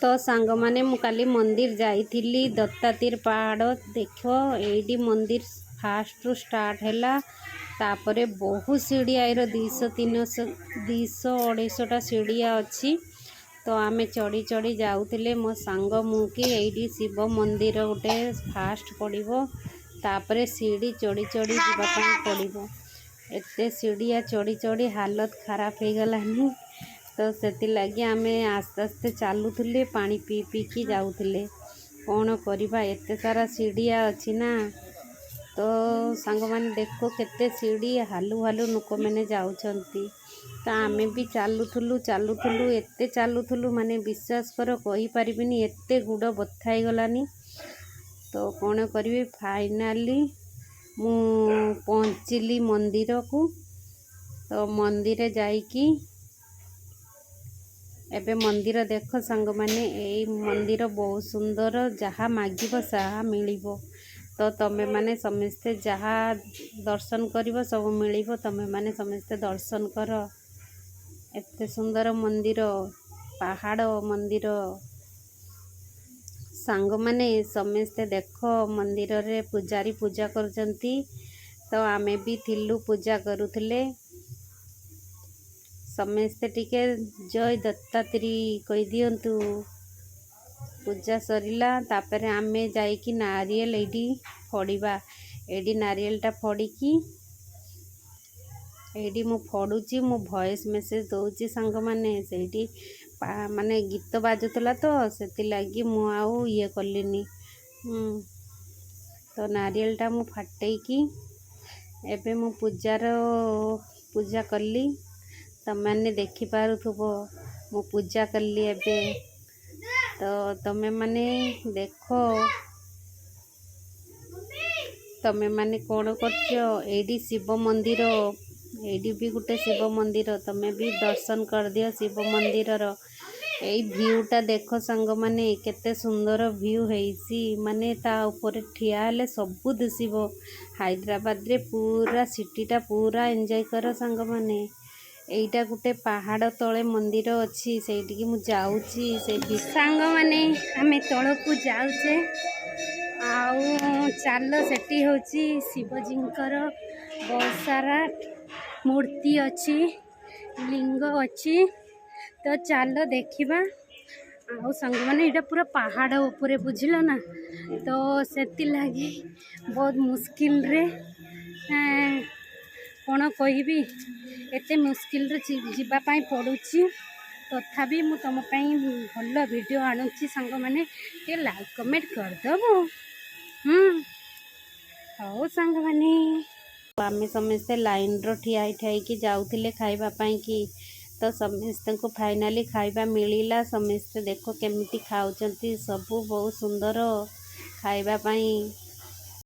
तो सांग माने मु काली मंदिर जाइथिली दत्तातीर पहाड़ देख एडी मंदिर फास्ट रु स्टार्ट हैला तापरे बहुत सीढ़ी आईर 200-300-200-250टा सीढ़िया अच्छी। तो आमे चढ़ी चढ़ी जाऊले मो सांग मुकी एडी शिव मंदिर गोटे फास्ट पड़ो तापरे सीढ़ी चढ़ी चढ़ी जावाई पड़ो एते सीढ़िया चढ़ी चढ़ी हालत खराब हो गलानी। तो से लगे आमे आस्ते आस्ते चलुले पानी पी पी की जाऊले कौन करवा एते सारा सीढ़िया अच्छी ना। तो सांग माने देखो केते सीढ़ी हालू हालू लोक मैंने जाउछंती। तो आमे भी चलुलु एते चलुलु माने विश्वास कर कही पारिबिनी एते गुड़ बथाई गलानी। तो कौन करी फाइनाली मु पहुँचली मंदिर को। तो मंदिर जाइकी एबे मंदिर देख सांग माने एई मंदिर बहुत सुंदर जहाँ मागिब साहा मिलिबो। तो तमे माने समस्ते जहाँ दर्शन करिवो सब मिलिबो तमे माने समस्ते दर्शन कर। एते सुंदर मंदिर पहाड़ मंदिर सांग माने समस्ते देख मंदिर रे पूजारी पूजा करजंती। तो आमे भी थिलु पूजा करुथले समस्ते टिके जय दत्तात्री कही दियंतु। पूजा सरिला तापरे आमे जाइकी नारियल एडी फड़ीबा एडी नारियलटा फड़ीकी एडी मु फड़ुची मु वॉइस मेसेज दउची सांग माने सेठी माने गीत बाजुतला तो सेति लागी मु आउ ये कलिनी। तो नारियलटा मु फाटेकी एबे मु पूजा कली तमें देखी पारुथुबो मु पूजा कली एबे। तो तमे माने देखो तमे माने कौन करछो एडी शिव मंदिर एडी भी गोटे शिव मंदिर तमे भी दर्शन कर दियो शिव मंदिर रो। एई व्यूटा देखो सांग माने केते सुंदर व्यू हेसी माने ता ऊपर ठिया हेले सबु दिसिबो। हैदराबाद रे पूरा सिटीटा पूरा एंजॉय कर सांग माने। एइटा गोटे पहाड़ तले मंदिर अच्छी सेठी मु जाऊची से सांग माने आमे तळकु जाउचे आउ चालो सेठी होची शिवजींकर बहुत सारा मूर्ति अच्छी लिंग अच्छी। तो चालो देखिबा आउ सांग माने एटा पूरा पहाड़ ऊपर बुझिलो ना। तो सेति लागी बहुत मुश्किल रे कौन कहबी एते मुश्किल रे जीवा पाई पड़ुची। तथापि मु तुम भल वीडियो आणुची सांग माने ते लाइक कमेंट कर दबो। हौ सांग माने आमे समस्ते लाइन रो ठिया की जाउथिले खाइबा पाई की। तो समस्त को फाइनाली खाइबा मिलिला समस्ते देखो केमिति खाउचंती सबु बहुत सुंदर खाइबा पाई।